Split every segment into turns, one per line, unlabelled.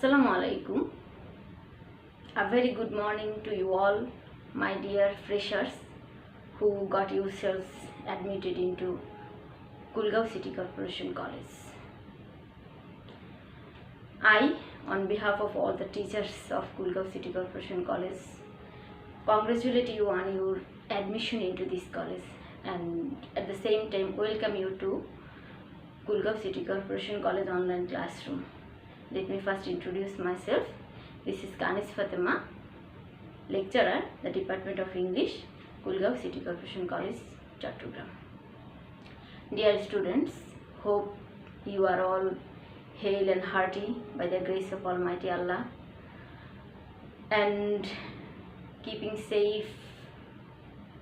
Assalamu alaikum. A very good morning to you all, my dear freshers who got yourselves admitted into Kulgaon City Corporation College. I, on behalf of all the teachers of Kulgaon City Corporation College, congratulate you on your admission into this college and at the same time welcome you to Kulgaon City Corporation College online classroom. Let me first introduce myself. This is Kaniz Fatema, lecturer, the Department of English, Kulgaon City Corporation College, Chattogram. Dear students, hope you are all hale and hearty by the grace of Almighty Allah and keeping safe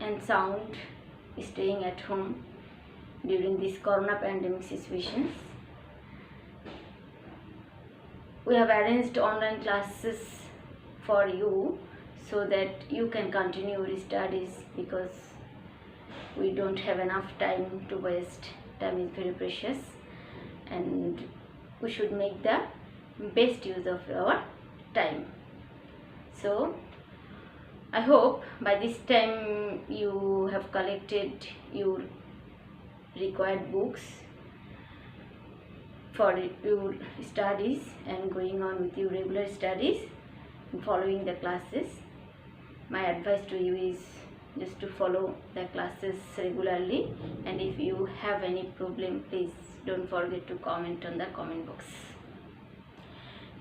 and sound, staying at home during this corona pandemic situations. We have arranged online classes for you so that you can continue your studies because we don't have enough time to waste. Time is very precious and we should make the best use of our time. So I hope by this time you have collected your required books for your studies and going on with your regular studies and following the classes. My advice to you is just to follow the classes regularly, and if you have any problem, please don't forget to comment on the comment box.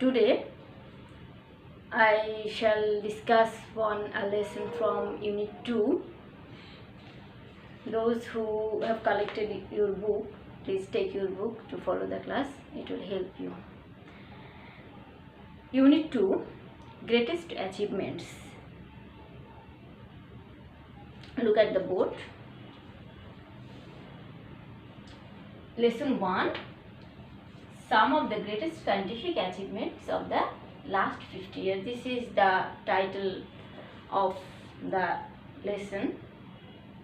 Today I shall discuss a lesson from Unit 2. Those who have collected your book, please take your book to follow the class. It will help you. Unit 2, Greatest Achievements. Look at the board. Lesson 1, Some of the Greatest Scientific Achievements of the Last 50 Years. This is the title of the lesson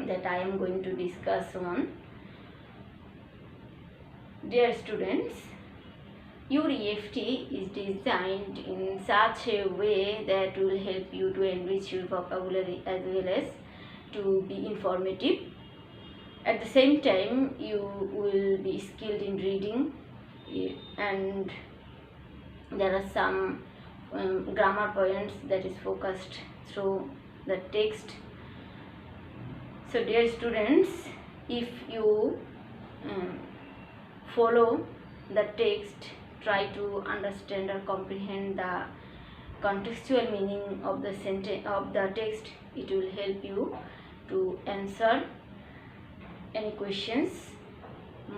that I am going to discuss on. Dear students, your EFT is designed in such a way that will help you to enrich your vocabulary as well as to be informative. At the same time, you will be skilled in reading and there are some grammar points that is focused through the text. So dear students, if you follow the text, try to understand or comprehend the contextual meaning of the sentence of the text, it will help you to answer any questions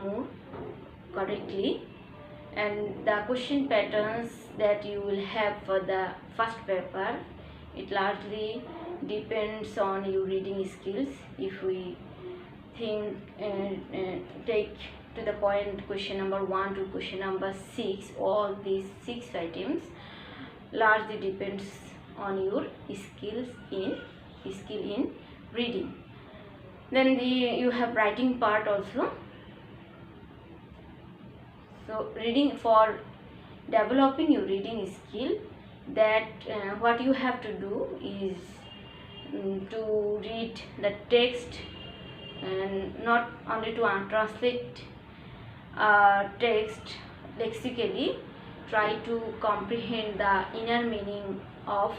more correctly. And the question patterns that you will have for the first paper, it largely depends on your reading skills. If we think take to the point question number 1 to question number 6, all these 6 items largely depends on your skill in reading. Then you have writing part also. So reading, for developing your reading skill, that what you have to do is to read the text and not only to translate text lexically, try to comprehend the inner meaning of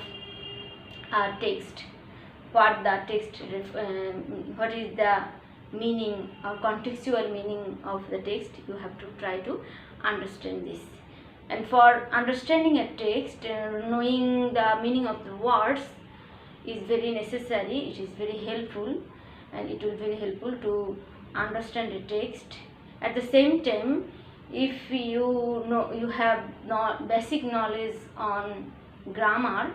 text. What the text, what is the meaning or contextual meaning of the text, you have to try to understand this. And for understanding a text, knowing the meaning of the words is very necessary. It is very helpful and it will be very helpful to understand the text. At the same time, if you know you have basic knowledge on grammar,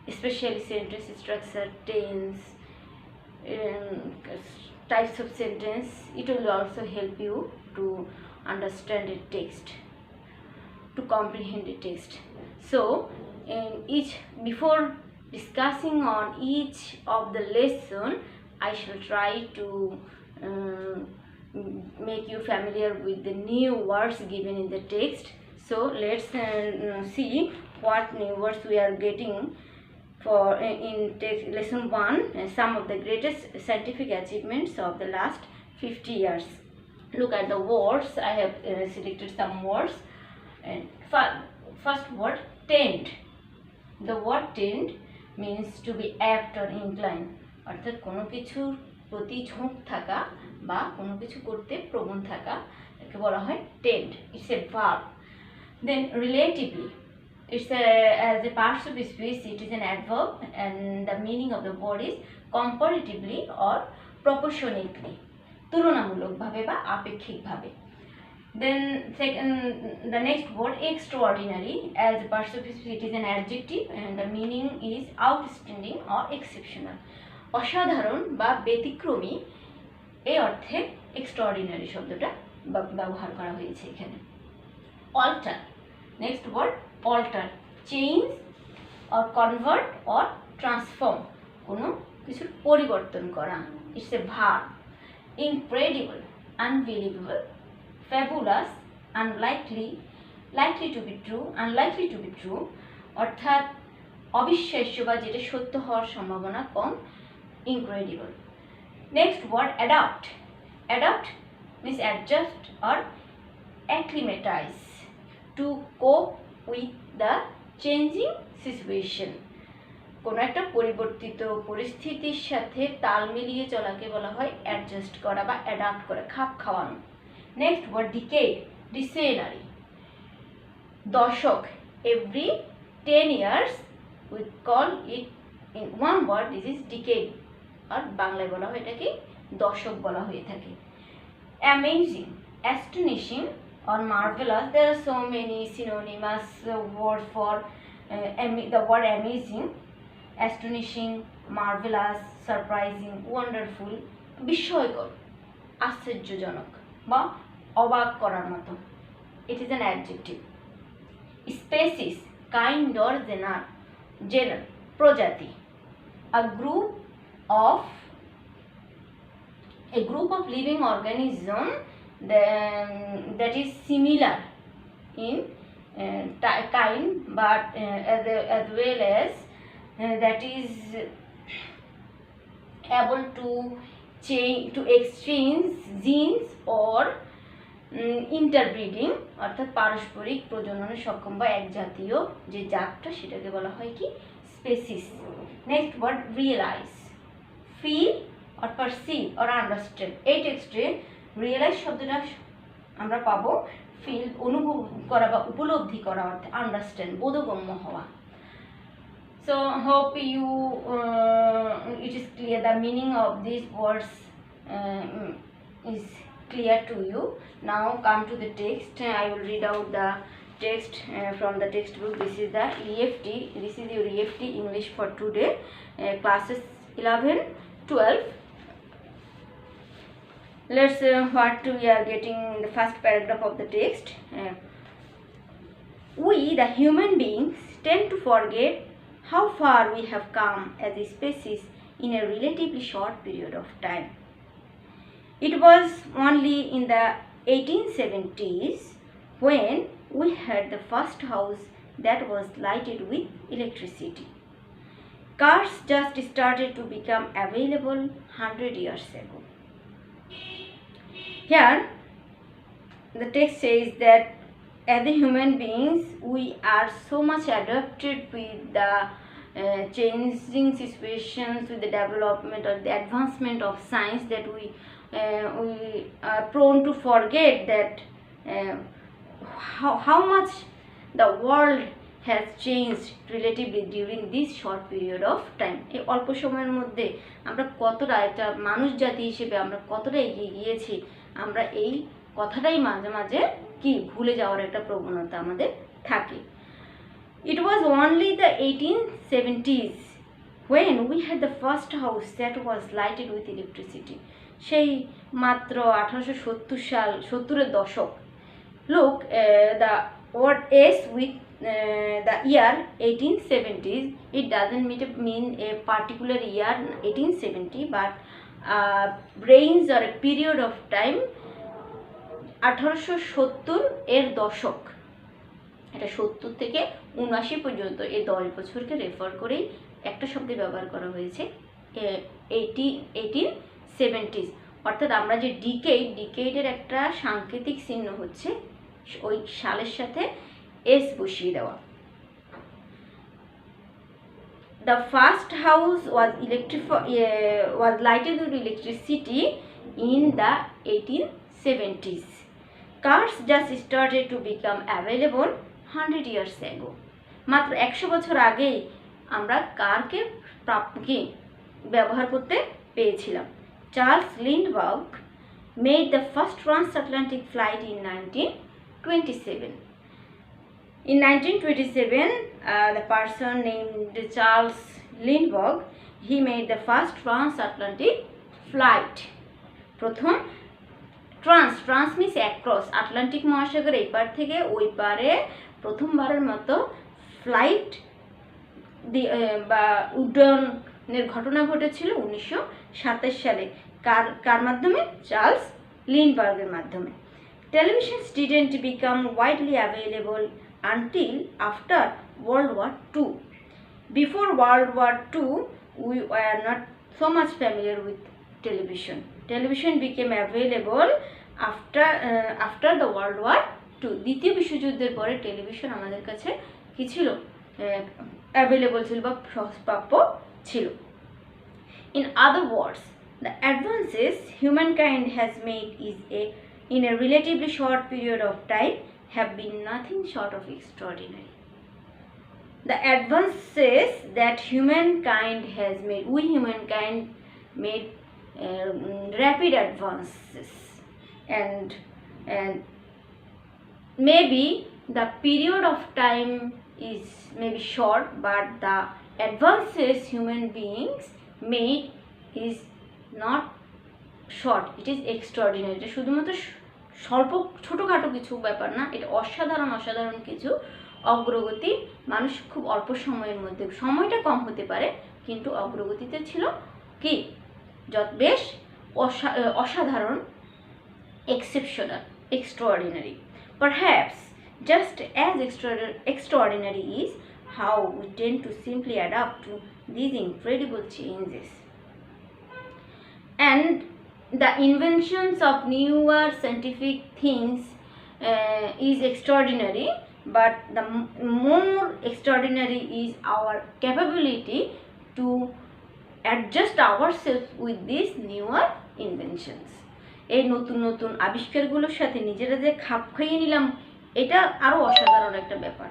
especially sentence structure, tense, types of sentence, it will also help you to understand the text, to comprehend the text. So before discussing on each of the lesson, I shall try to make you familiar with the new words given in the text So let's see what new words we are getting for in text lesson 1, some of the greatest scientific achievements of the last 50 years. Look at the words. I have selected some words. And first word, tend. The word tend means to be apt or inclined, অর্থাৎ কোনো কিছুর প্রতি ঝোঁক থাকা বা কোনো কিছু করতে প্রবণ থাকা, একে বলা হয় tend. It's a verb. Then relatively, it's as a partial speech, it is an adverb, and the meaning of the word is comparatively or proportionately, তুলনামূলকভাবে বা আপেক্ষিকভাবে. Then the next word, extraordinary, as a partial speech, it is an adjective, and the meaning is outstanding or exceptional. অসাধারণ বা ব্যতিক্রমী এই অর্থে extraordinary শব্দটা ব্যবহার করা হয়েছে এখানে. alter, next word, alter, change or convert or transform, কোনো কিছুর পরিবর্তন করা. It's a verb. incredible, unbelievable, fabulous, unlikely, likely to be true, unlikely to be true, অর্থাৎ অবিশ্বাস্য বা যেটা সত্য হওয়ার সম্ভাবনা কম, incredible. Next word, adapt. Adapt means adjust or acclimatize, to cope with the changing situation. কোনো একটা পরিবর্তিত পরিস্থিতির সাথে তাল মিলিয়ে চলাকে বলা হয় অ্যাডজাস্ট করা বা অ্যাডাপ্ট করা, খাপ খাওয়ানো. নেক্সট ওয়ার্ড, ডিকেড, ডিসেনারি, দশক. Every 10 years we call it in one word, this is decade, আর বাংলায় বলা হয় এটাকে দশক বলা হয়ে থাকে. Amazing, astonishing or marvelous, there are so many synonymous words for the word amazing. astonishing, marvelous, surprising, wonderful, বিস্ময়কর, আশ্চর্যজনক বা অবাক করার মতো. It is an adjective. Species, kind or genre, প্রজাতি, a group of living organism that is similar in kind but as well as that is able to exchange genes or interbreeding, অর্থাৎ পারস্পরিক প্রজননে সক্ষম বা এক জাতীয় যে জাতটা সেটাকে বলা হয় কি species. Next word, realise, feel or perceive or understand. এই টেক্সটে রিয়েলাইজ শব্দটা আমরা পাবো ফিল, অনুভব করা বা উপলব্ধি করা, অর্থে আন্ডারস্ট্যান্ড, বোধগম্য হওয়া. So hope you it is clear, the meaning of these words is clear to you. Now come to the text. I will read out the text from the textbook. This is the EFT. This is your EFT English for today, classes 11, 12. Let's what we are getting in the first paragraph of the text. We, the human beings, tend to forget how far we have come as a species in a relatively short period of time. It was only in the 1870s when we had the first house that was lighted with electricity. Cars just started to become available 100 years ago. Here, the text says that as the human beings, we are so much adapted with the changing situations, with the development or the advancement of science, that we are prone to forget that how much the world has changed relatively during this short period of time. এই অল্প সময়ের মধ্যে আমরা কতটা একটা মানুষ জাতি হিসেবে আমরা কতটা এগিয়ে গিয়েছি, আমরা এই কথাটাই মাঝে মাঝে কি ভুলে যাওয়ার একটা প্রবণতা আমাদের থাকে. It was only the 1870s when we had the first house that was lighted with electricity. সেই মাত্র 1870 দশক. Look, the word S with the year 1870s, it doesn't mean a particular year 1870, but range or a period of time 1870 এর দশক. এটা 70 থেকে 79 পর্যন্ত এই 10 বছরকে রেফার করেই একটা শব্দে ব্যবহার করা হয়েছে 1870s। অর্থাৎ আমরা যে ডিকেডের একটা সাংকেতিক চিহ্ন হচ্ছে ওই সালের সাথে এস বসিয়ে দেওয়া। The first house was lighted with electricity in the 1870s. Cars just started to become available 100 years ago. মাত্র 100 বছর আগেই আমরা কারকে ব্যবহার করতে পেয়েছিলাম। Charles Lindbergh made the first transatlantic flight in 1927. In 1927, the person named Charles Lindbergh, he made the first transatlantic flight. প্রথম trans means across, Atlantic মহাসাগর এই পার থেকে ওই পারে প্রথমবারের মতো ফ্লাইট বা উড্ডয়নের ঘটনা ঘটেছিল 1927 সালে। কার মাধ্যমে? চার্লস লিন্ডবার্গের মাধ্যমে। Televisions didn't become widely available until after World War II. Before World War II, we were not so much familiar with television. Television became available after the World War II. দ্বিতীয় বিশ্বযুদ্ধের পরে television আমাদের কাছে কি ছিল? Available ছিল বা সহজপ্রাপ্য ছিল। In other words, the advances humankind has made in a relatively short period of time have been nothing short of extraordinary. The advances that humankind has made, we humankind made rapid advances, and maybe the period of time is maybe short, but the advances human beings made is not short, it is extraordinary. এটা শুধুমাত্র স্বল্প ছোটোখাটো কিছু ব্যাপার না, এটা অসাধারণ কিছু অগ্রগতি মানুষ খুব অল্প সময়ের মধ্যে, সময়টা কম হতে পারে কিন্তু অগ্রগতিতে ছিল কি বেশ অসাধারণ, exceptional, extraordinary. Perhaps just as extraordinary is how we tend to simply adapt to these incredible changes. And the inventions of newer scientific things is extraordinary, but the more extraordinary is our capability to adjust ourselves with these newer inventions. এই নতুন আবিষ্কারগুলোর সাথে নিজেরা যে খাপ খাইয়ে নিলাম, এটা আরো অসাধারণ একটা ব্যাপার।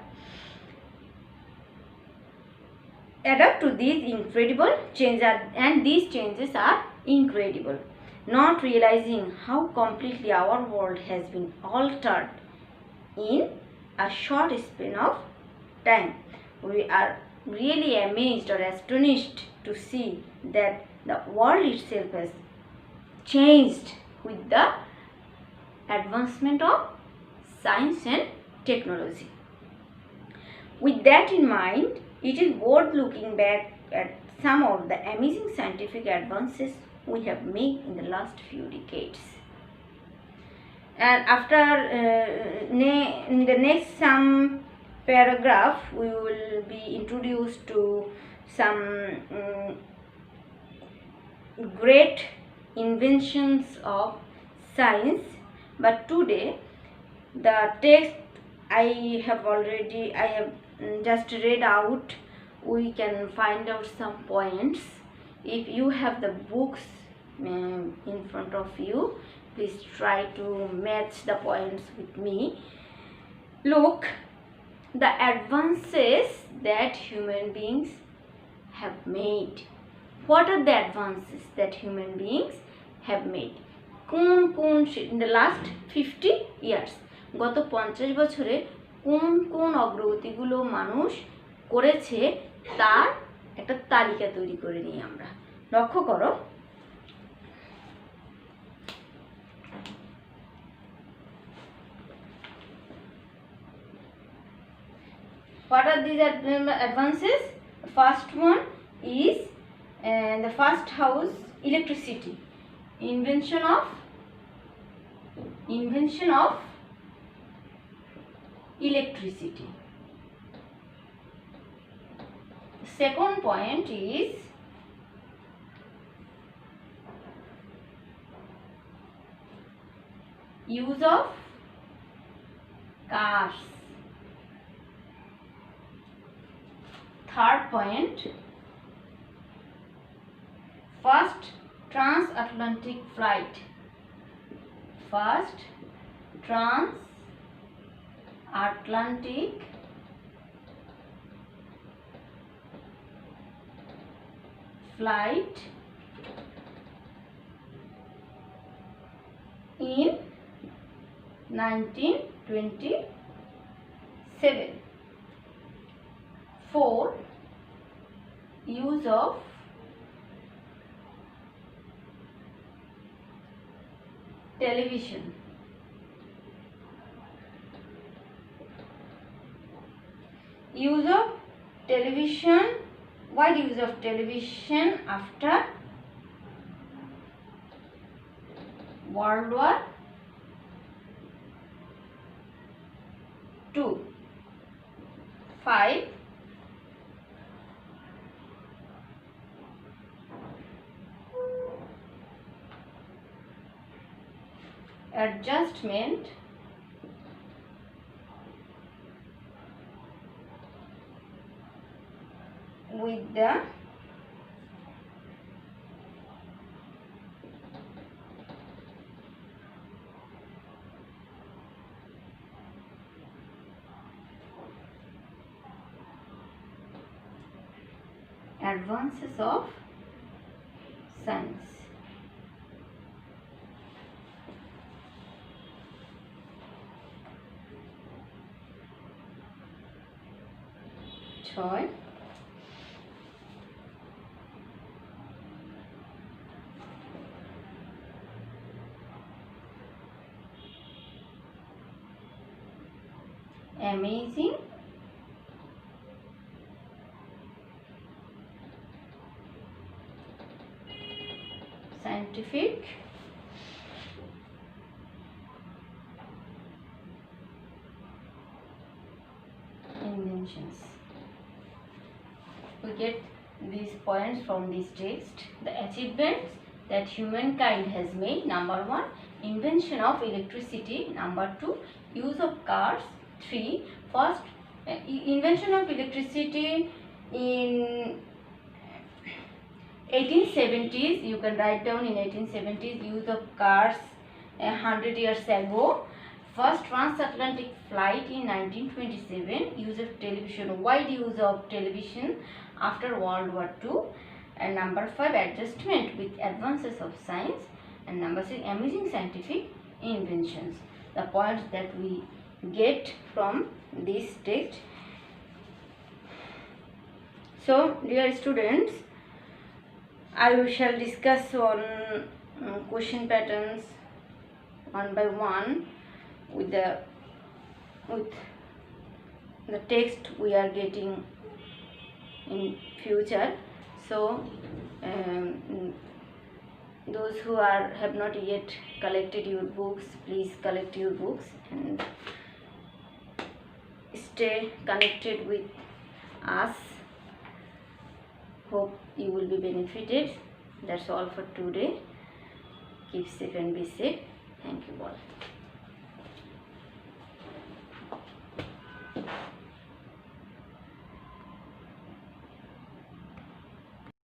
Adapt to these incredible changes, and these changes are incredible. Not realizing how completely our world has been altered in a short span of time, we are really amazed or astonished to see that the world itself has changed with the advancement of science and technology. With that in mind, it is worth looking back at some of the amazing scientific advances we have made in the last few decades. And after in the next some paragraph, we will be introduced to some great inventions of science. But today, the text I have just read out, we can find out some points. If you have the books in front of you, please try to match the points with me. Look, the advances that human beings have made. What are the advances that human beings have made? in the last 50 years, গত 50 বছরে কোন অগ্রগতিগুলো মানুষ করেছে তার একটা তালিকা তৈরি করে নিই আমরা। লক্ষ্য করো, what are these advances? First one is the first house, electricity. Invention of electricity. Second point is use of cars. Third point, first transatlantic flight. First transatlantic flight in 1927. 4. Use of television. Use of television. Wide use of television after World War II. 5. Adjustment with the advances of science. Toy. Amazing scientific inventions. We get these points from this text. The achievements that humankind has made. Number 1, invention of electricity. Number 2, use of cars. 3, first invention of electricity in 1870s. You can write down in 1870s. Use of cars 100 years ago. First transatlantic flight in 1927. Use of television. Wide use of television after World War II. And number 5, adjustment with advances of science. And number 6, amazing scientific inventions. The points that we get from this text. So, dear students, I shall discuss on question patterns one by one with the text we are getting in future. So those who have not yet collected your books, please collect your books and stay connected with us. Hope you will be benefited. That's all for today. Keep safe and be safe. Thank you all.